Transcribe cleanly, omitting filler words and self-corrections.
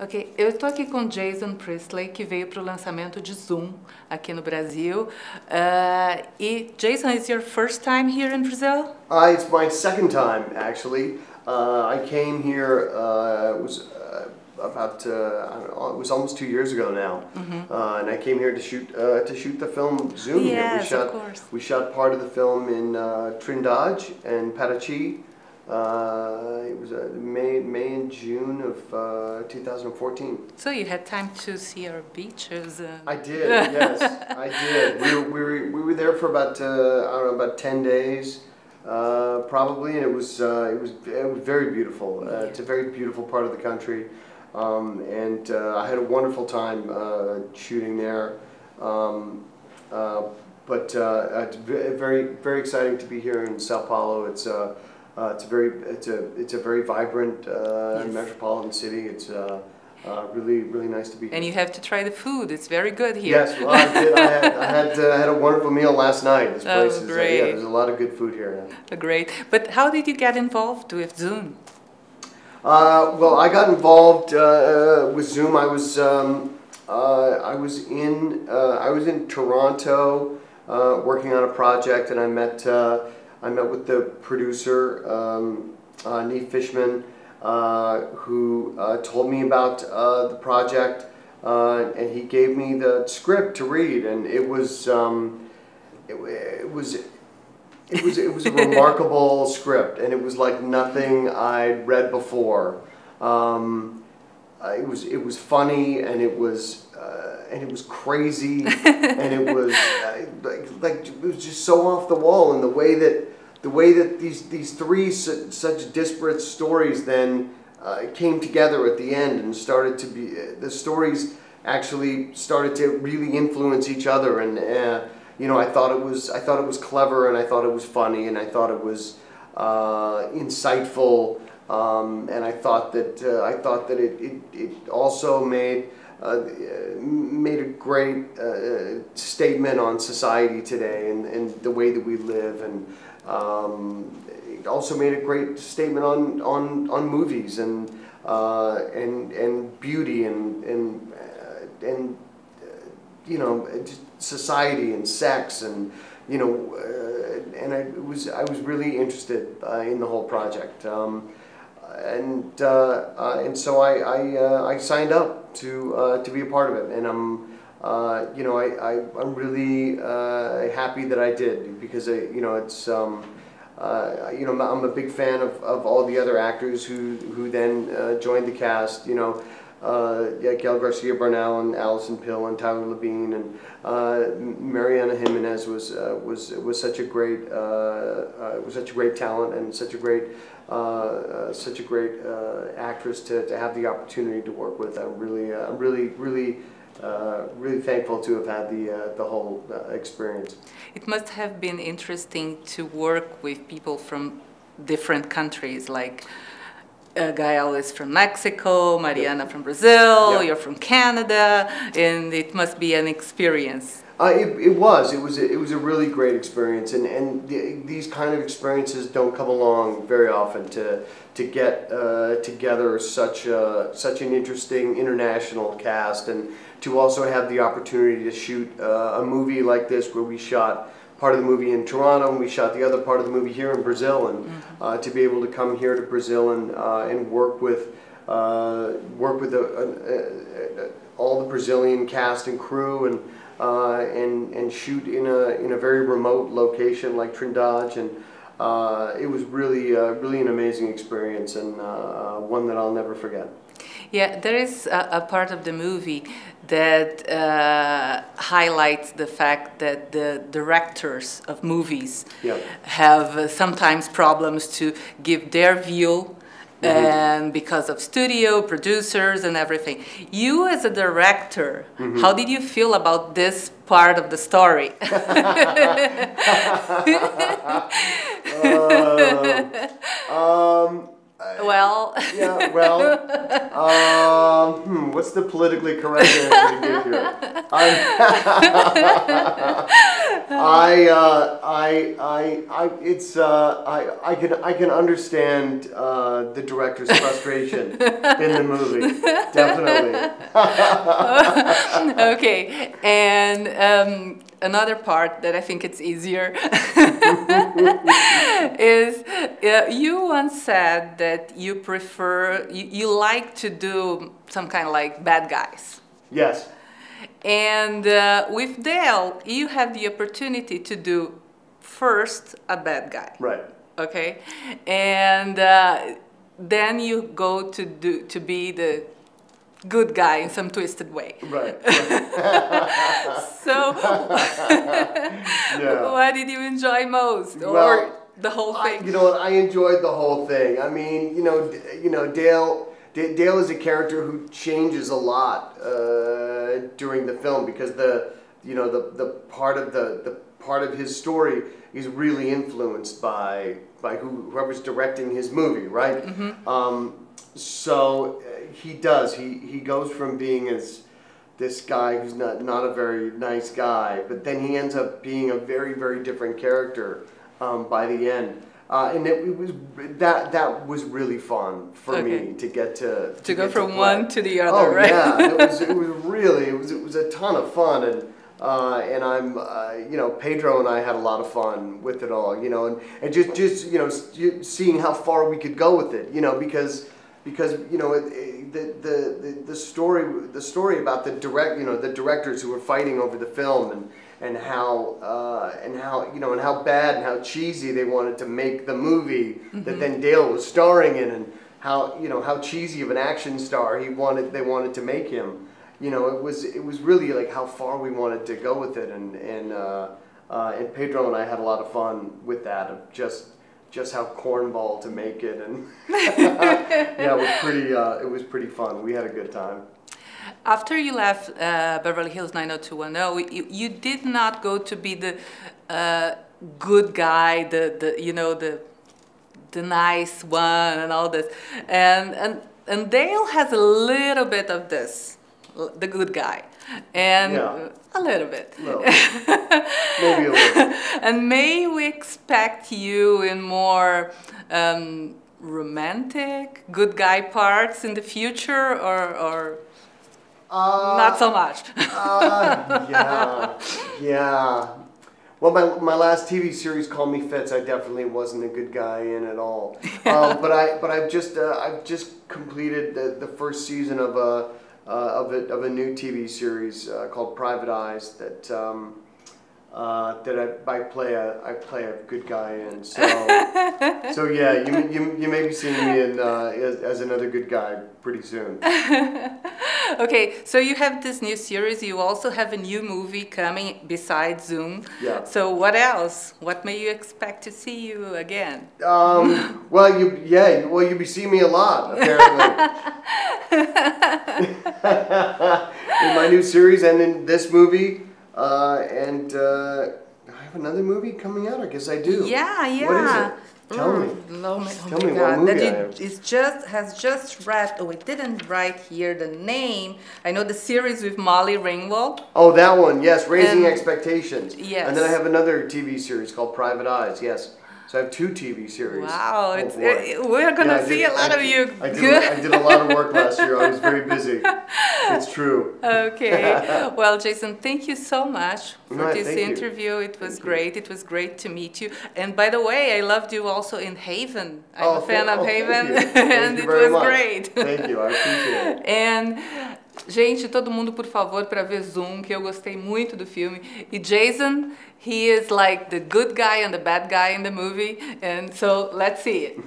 Ok, eu estou aqui com Jason Priestley, que veio para o lançamento de Zoom aqui no Brasil. E Jason, is your first time here in Brazil? It's my second time, actually. I came here, it was I don't know, it was almost 2 years ago now. And I came here to shoot the film Zoom here. Yes, of course. We shot part of the film in Trindade and Paraty. It was May and June of 2014. So you had time to see our beaches? I did, yes, I did. We were there for about I don't know, about 10 days, probably, and it was very beautiful. It's a very beautiful part of the country, and I had a wonderful time shooting there. But it's very exciting to be here in Sao Paulo. It's a very vibrant Yes. metropolitan city. It's really nice to be here. And you have to try the food. It's very good here. Yes, well, I did. I had a wonderful meal last night. This place is great. yeah. There's a lot of good food here. Great. But how did you get involved with Zoom? Well, I got involved with Zoom. I was in Toronto working on a project, and I met with the producer Neve Fishman, who told me about the project, and he gave me the script to read, and it was a remarkable script, and it was like nothing I'd read before. It was funny, and it was crazy, and it was it was just so off the wall, and the way that these three such disparate stories then came together at the end and started to be the stories actually started to really influence each other, and you know, I thought it was clever, and I thought it was funny, and I thought it was insightful, and I thought that it also made a great statement on society today and the way that we live, and it also made a great statement on movies and beauty and you know, just society and sex, and you know, and I was really interested in the whole project, and so I signed up to be a part of it, and you know, I'm really happy that I did, because you know, it's you know, I'm a big fan of all the other actors who then joined the cast. You know, yeah, Gael Garcia Bernal and Alison Pill and Tyler Labine and Mariana Jimenez was such a great talent, and such a great actress to have the opportunity to work with. I'm really thankful to have had the whole experience. It must have been interesting to work with people from different countries, like Gael is from Mexico, Mariana from Brazil, Yep. you're from Canada, and it must be an experience. It was a really great experience, and these kind of experiences don't come along very often, to get together such an interesting international cast, and to also have the opportunity to shoot a movie like this, where we shot part of the movie in Toronto, and we shot the other part of the movie here in Brazil, and to be able to come here to Brazil and work with all the Brazilian cast and crew, and shoot in a very remote location like Trindade, and it was really an amazing experience, and one that I'll never forget. Yeah, there is a part of the movie that highlights the fact that the directors of movies have sometimes problems to give their view, and because of studio, producers, and everything. You as a director, how did you feel about this part of the story? Well, yeah, well, What's the politically correct answer to give here? I can understand the director's frustration in the movie. Definitely. Okay, and another part that I think it's easier is you once said that you prefer, you like to do some kind of like bad guys. Yes. And with Dale, you have the opportunity to do first a bad guy. Right. Okay, and then you go to be the good guy in some twisted way. Right. So, Yeah. what did you enjoy most, or Well, the whole thing? You know what? I enjoyed the whole thing. I mean, Dale is a character who changes a lot during the film because the part of his story is really influenced by whoever's directing his movie, right? Mm-hmm. So he does. He goes from being this guy who's not a very nice guy, but then he ends up being a very, very different character by the end. And that was really fun for me to get to go from one to the other, oh, right? Yeah, it was a ton of fun, and I'm Pedro and I had a lot of fun with it all, and just seeing how far we could go with it, because the story about the directors who were fighting over the film and how bad and how cheesy they wanted to make the movie that then Dale was starring in, and how cheesy of an action star they wanted to make him. It was really like how far we wanted to go with it, and Pedro and I had a lot of fun with that, of just how cornball to make it, and yeah, it was pretty fun. We had a good time. After you left Beverly Hills 90210, you did not go to be the good guy, the nice one, and all this, and Dale has a little bit of this, the good guy, and a little bit. Maybe a little. And may we expect you in more romantic, good guy parts in the future, or not so much? Yeah. Well, my last TV series, Call Me Fitz, I definitely wasn't a good guy in at all. But I've just completed the first season of a new TV series called Private Eyes that I play a good guy in. So yeah, you may be seeing me in as another good guy pretty soon. Okay, so you have this new series. You also have a new movie coming besides Zoom. Yeah. So what else? What may you expect to see you again? Well, you'll be seeing me a lot apparently. In my new series and in this movie. And I have another movie coming out. I guess I do. Yeah. What is it? Tell me. Tell me what movie I am. It has just read. Oh, it didn't write here the name. I know the series with Molly Ringwald. Oh, that one. Yes, Raising Expectations. Yes. And then I have another TV series called Private Eyes. Yes. So I have 2 TV series. Wow, we're going to see a lot of you. I did a lot of work last year. I was very busy. It's true. Okay. Well, Jason, thank you so much for this interview. It was great. It was great to meet you. And by the way, I loved you also in Haven. I'm a fan of Haven. And it was great. Thank you. I appreciate it. And gente, todo mundo, por favor, para ver Zoom, que eu gostei muito do filme. E Jason, he is like the good guy and the bad guy in the movie, and so let's see it.